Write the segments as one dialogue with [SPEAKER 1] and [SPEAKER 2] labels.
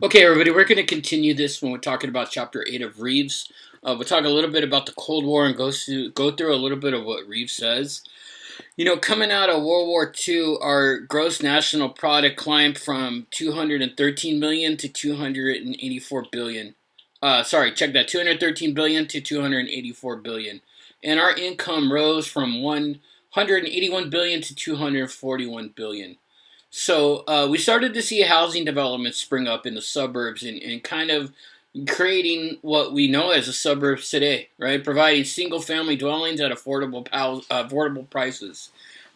[SPEAKER 1] Okay, everybody, we're going to continue this when we're talking about Chapter 8 of Reeves. We'll talk a little bit about the Cold War and go through a little bit of what Reeves says. Coming out of World War II, our gross national product climbed from 213 million to 284 billion. Check that, 213 billion to 284 billion. And our income rose from 181 billion to 241 billion. So we started to see housing development spring up in the suburbs and kind of creating what we know as the suburbs today, right? Providing single-family dwellings at affordable prices.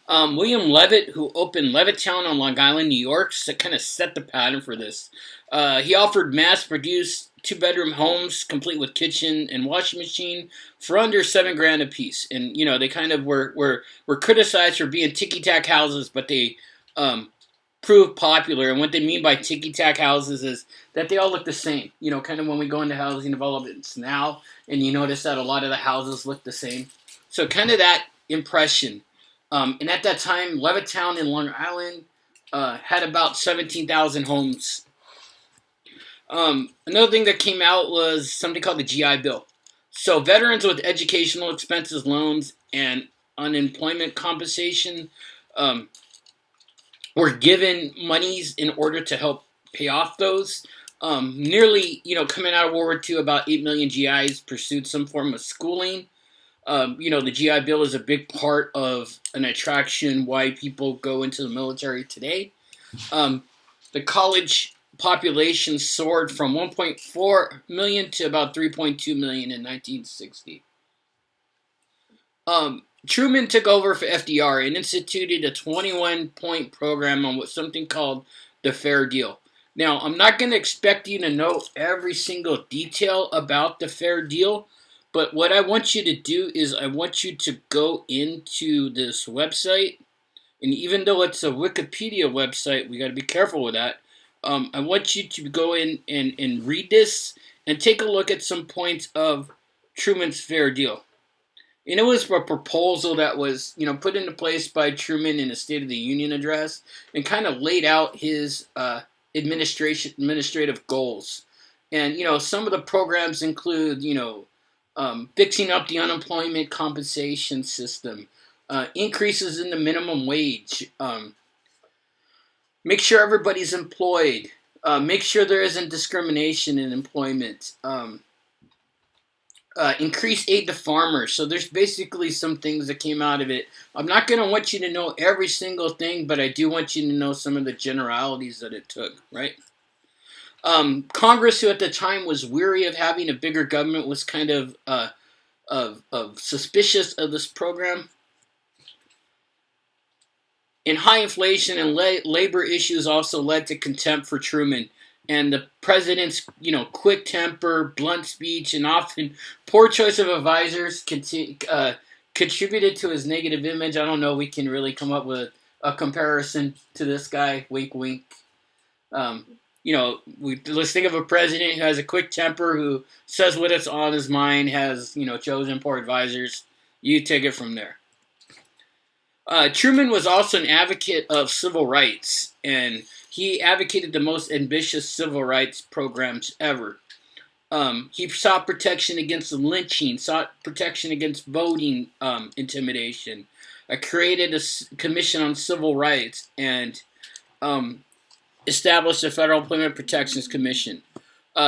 [SPEAKER 1] William Levitt, who opened Levittown on Long Island, New York, kind of set the pattern for this. He offered mass-produced two-bedroom homes, complete with kitchen and washing machine, for under $7,000 a piece. And they kind of were criticized for being ticky-tack houses, but they proved popular. And what they mean by ticky-tack houses is that they all look the same. Kind of when we go into housing developments now, and you notice that a lot of the houses look the same. So kind of that impression. And at that time, Levittown in Long Island had about 17,000 homes. Another thing that came out was something called the GI Bill. So veterans with educational expenses, loans, and unemployment compensation were given monies in order to help pay off those. Nearly, coming out of World War II, about 8 million GIs pursued some form of schooling. The GI Bill is a big part of an attraction why people go into the military today. The college population soared from 1.4 million to about 3.2 million in 1960. Truman took over for FDR and instituted a 21-point program on something called the Fair Deal. Now, I'm not going to expect you to know every single detail about the Fair Deal, but what I want you to do is I want you to go into this website, and even though it's a Wikipedia website, we got to be careful with that. I want you to go in and read this and take a look at some points of Truman's Fair Deal. And it was a proposal that was, put into place by Truman in a State of the Union address and kind of laid out his administrative goals. And, some of the programs include, fixing up the unemployment compensation system, increases in the minimum wage, make sure everybody's employed, make sure there isn't discrimination in employment, increase aid to farmers. So there's basically some things that came out of it. I'm not going to want you to know every single thing, but I do want you to know some of the generalities that it took, right? Congress, who at the time was weary of having a bigger government, was kind of suspicious of this program. And high inflation and labor issues also led to contempt for Truman. And the president's, quick temper, blunt speech, and often poor choice of advisors contributed to his negative image. I don't know. We can really come up with a comparison to this guy. Wink, wink. Let's think of a president who has a quick temper, who says what is on his mind, has, chosen poor advisors. You take it from there. Truman was also an advocate of civil rights, and he advocated the most ambitious civil rights programs ever. He sought protection against lynching, sought protection against voting intimidation, created a commission on civil rights, and established the Federal Employment Protections Commission.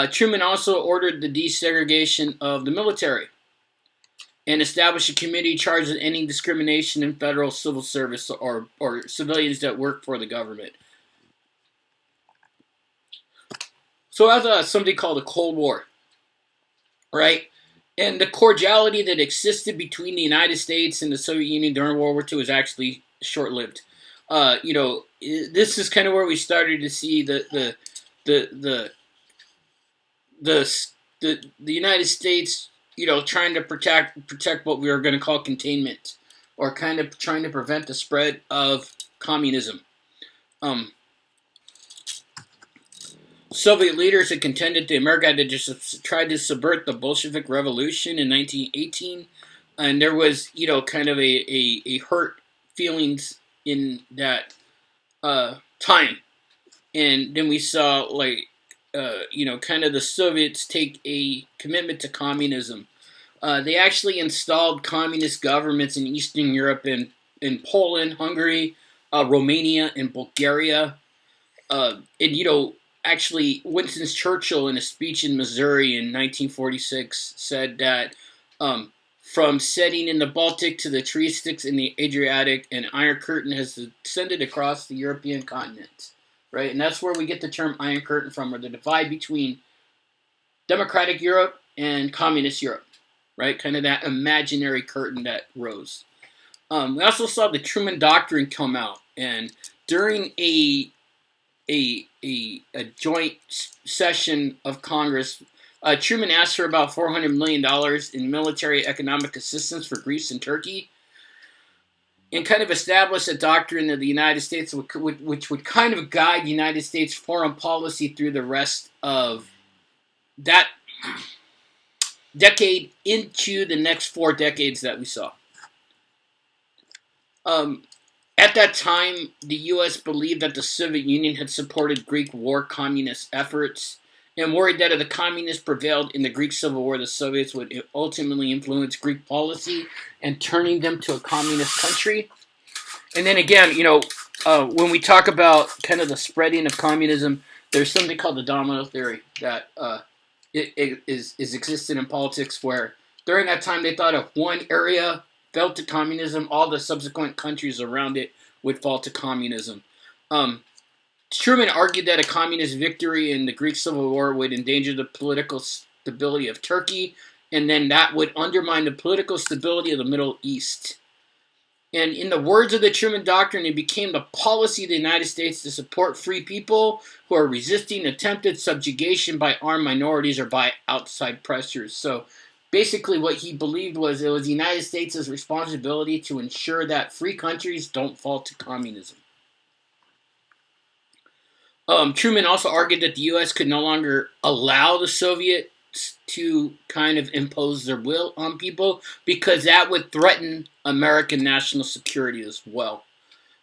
[SPEAKER 1] Truman also ordered the desegregation of the military and established a committee charged with ending discrimination in federal civil service or civilians that work for the government. So as something called the Cold War, right? And the cordiality that existed between the United States and the Soviet Union during World War II was actually short-lived. This is kind of where we started to see the United States, trying to protect what we are going to call containment, or kind of trying to prevent the spread of communism. Soviet leaders had contended that America had just tried to subvert the Bolshevik Revolution in 1918, and there was, kind of a hurt feelings in that time. And then we saw, kind of the Soviets take a commitment to communism. They actually installed communist governments in Eastern Europe, in Poland, Hungary, Romania, and Bulgaria. Actually, Winston Churchill, in a speech in Missouri in 1946, said that from setting in the Baltic to the tree sticks in the Adriatic, an Iron Curtain has descended across the European continent. Right? And that's where we get the term Iron Curtain from, or the divide between democratic Europe and communist Europe. Right? Kind of that imaginary curtain that rose. We also saw the Truman Doctrine come out, and during a joint session of Congress, Truman asked for about $400 million in military economic assistance for Greece and Turkey, and kind of established a doctrine of the United States which would kind of guide the United States foreign policy through the rest of that decade into the next 4 decades that we saw. At that time, the U.S. believed that the Soviet Union had supported Greek war communist efforts, and worried that if the communists prevailed in the Greek Civil War, the Soviets would ultimately influence Greek policy and turning them to a communist country. And then again, when we talk about kind of the spreading of communism, there's something called the domino theory that is existed in politics, where during that time they thought if one area fell to communism, all the subsequent countries around it would fall to communism. Truman argued that a communist victory in the Greek Civil War would endanger the political stability of Turkey, and then that would undermine the political stability of the Middle East. And in the words of the Truman Doctrine, it became the policy of the United States to support free people who are resisting attempted subjugation by armed minorities or by outside pressures. So basically what he believed was it was the United States' responsibility to ensure that free countries don't fall to communism. Truman also argued that the U.S. could no longer allow the Soviets to kind of impose their will on people, because that would threaten American national security as well.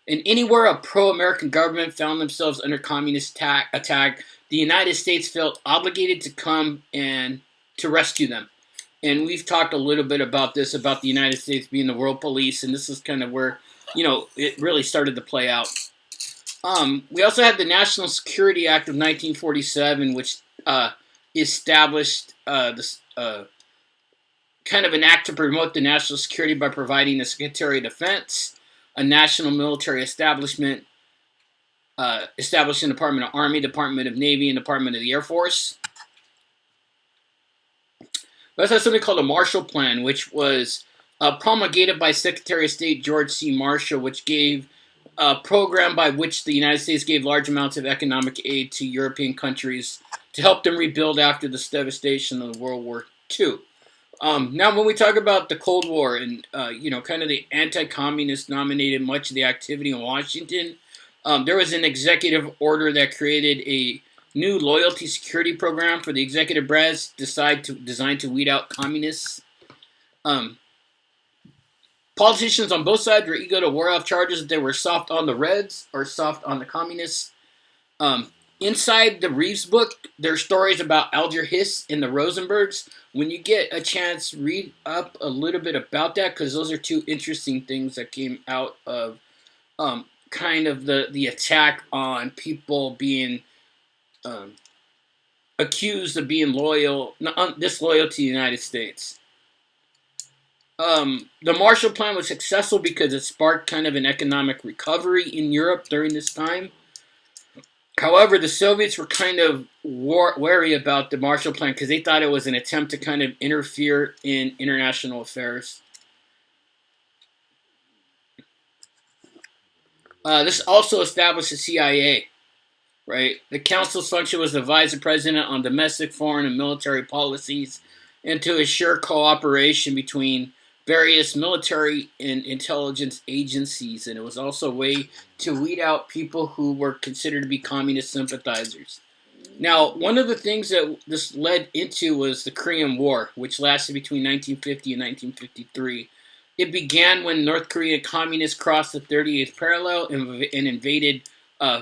[SPEAKER 1] And anywhere a pro-American government found themselves under communist attack, the United States felt obligated to come and to rescue them. And we've talked a little bit about this, about the United States being the world police, and this is kind of where, it really started to play out. We also had the National Security Act of 1947, which established this kind of an act to promote the national security by providing a Secretary of Defense, a national military establishment, establishing the Department of Army, Department of Navy, and Department of the Air Force. We also had something called the Marshall Plan, which was promulgated by Secretary of State George C. Marshall, which gave a program by which the United States gave large amounts of economic aid to European countries to help them rebuild after the devastation of World War II. Now, when we talk about the Cold War and, kind of the anti-communists dominated much of the activity in Washington, there was an executive order that created a new loyalty security program for the executive branch designed to weed out communists. Politicians on both sides were eager to ward off charges that they were soft on the Reds or soft on the communists. Inside the Reeves book, there are stories about Alger Hiss and the Rosenbergs. When you get a chance, read up a little bit about that, because those are two interesting things that came out of kind of the attack on people being accused of being disloyal to the United States. The Marshall Plan was successful because it sparked kind of an economic recovery in Europe during this time. However, the Soviets were kind of wary about the Marshall Plan because they thought it was an attempt to kind of interfere in international affairs. This also established the CIA, right? The council's function was to advise the president on domestic, foreign, and military policies and to assure cooperation between various military and intelligence agencies, and it was also a way to weed out people who were considered to be communist sympathizers. Now, one of the things that this led into was the Korean War, which lasted between 1950 and 1953. It began when North Korean communists crossed the 38th parallel and invaded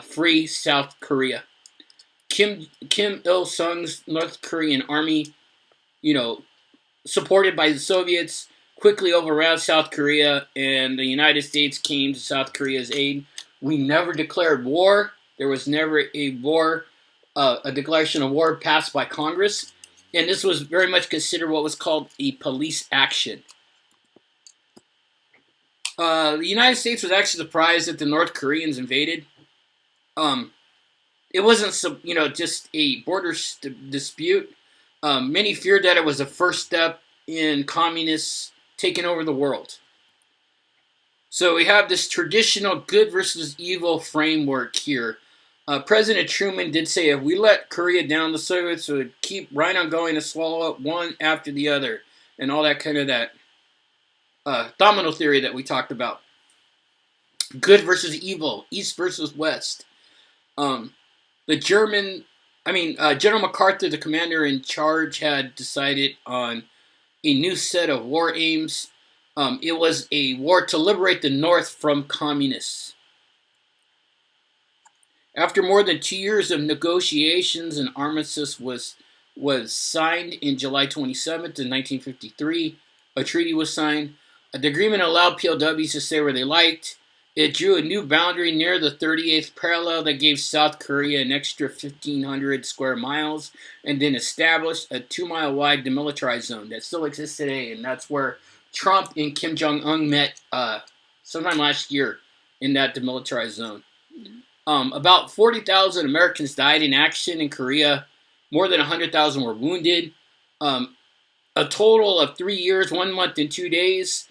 [SPEAKER 1] free South Korea. Kim Il-sung's North Korean army, supported by the Soviets, quickly overran South Korea, and the United States came to South Korea's aid. We never declared war. There was never a declaration of war passed by Congress, and this was very much considered what was called a police action. The United States was actually surprised that the North Koreans invaded. It wasn't, just a border dispute. Many feared that it was the first step in communists taking over the world. So we have this traditional good versus evil framework here. President Truman did say if we let Korea down, the Soviets would keep right on going to swallow up one after the other, and all that kind of domino theory that we talked about. Good versus evil, East versus West. General MacArthur, the commander in charge, had decided on a new set of war aims. It was a war to liberate the North from communists. After more than 2 years of negotiations, an armistice was signed in July 27th, 1953. A treaty was signed. The agreement allowed POWs to stay where they liked. It drew a new boundary near the 38th parallel that gave South Korea an extra 1,500 square miles, and then established a 2-mile-wide demilitarized zone that still exists today, and that's where Trump and Kim Jong-un met sometime last year in that demilitarized zone. About 40,000 Americans died in action in Korea. More than 100,000 were wounded. A total of 3 years, 1 month, and 2 days.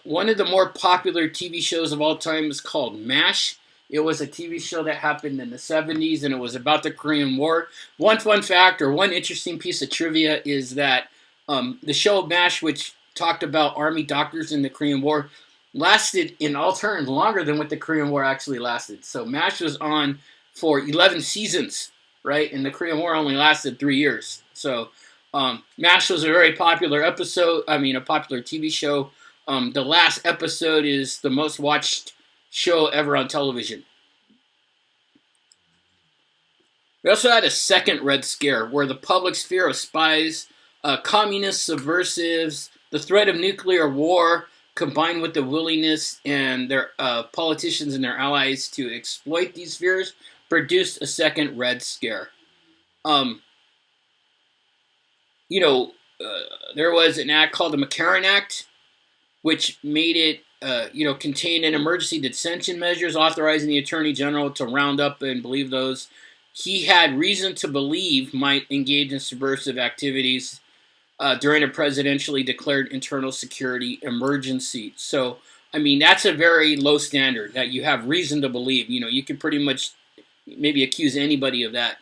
[SPEAKER 1] One of the more popular TV shows of all time is called MASH. It was a TV show that happened in the 70s, and it was about the Korean War. One fun fact, or one interesting piece of trivia, is that the show MASH, which talked about army doctors in the Korean War, lasted in all terms longer than what the Korean War actually lasted. So MASH was on for 11 seasons, right? And the Korean War only lasted 3 years. So MASH was a very popular a popular TV show. The last episode is the most watched show ever on television. We also had a second Red Scare, where the public's fear of spies, communist subversives, the threat of nuclear war, combined with the willingness and their politicians and their allies to exploit these fears, produced a second Red Scare. There was an act called the McCarran Act, which made it, contained an emergency detention measures authorizing the Attorney General to round up and believe those he had reason to believe might engage in subversive activities during a presidentially declared internal security emergency. So, that's a very low standard that you have reason to believe. You can pretty much maybe accuse anybody of that.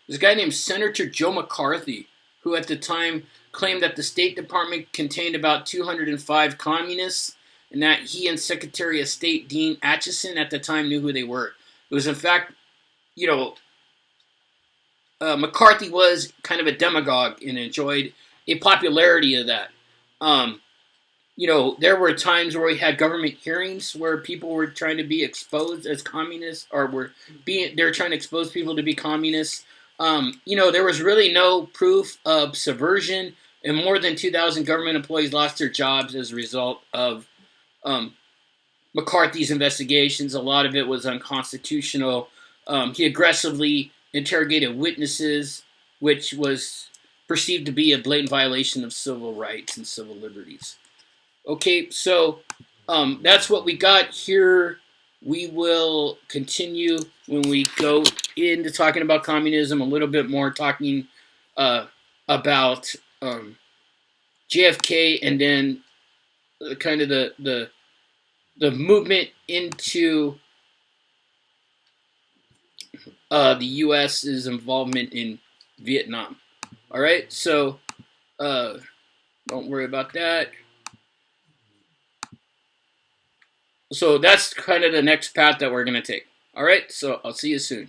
[SPEAKER 1] There's a guy named Senator Joe McCarthy, who at the time claimed that the State Department contained about 205 communists, and that he and Secretary of State Dean Acheson at the time knew who they were. It was, in fact, McCarthy was kind of a demagogue and enjoyed a popularity of that. There were times where we had government hearings where people were trying to be exposed as communists, or they were trying to expose people to be communists. There was really no proof of subversion, and more than 2,000 government employees lost their jobs as a result of McCarthy's investigations. A lot of it was unconstitutional. He aggressively interrogated witnesses, which was perceived to be a blatant violation of civil rights and civil liberties. Okay, so that's what we got here. We will continue when we go into talking about communism a little bit more, talking about JFK, and then kind of the movement into the U.S.'s involvement in Vietnam. All right, so don't worry about that. So that's kind of the next path that we're going to take. All right, so I'll see you soon.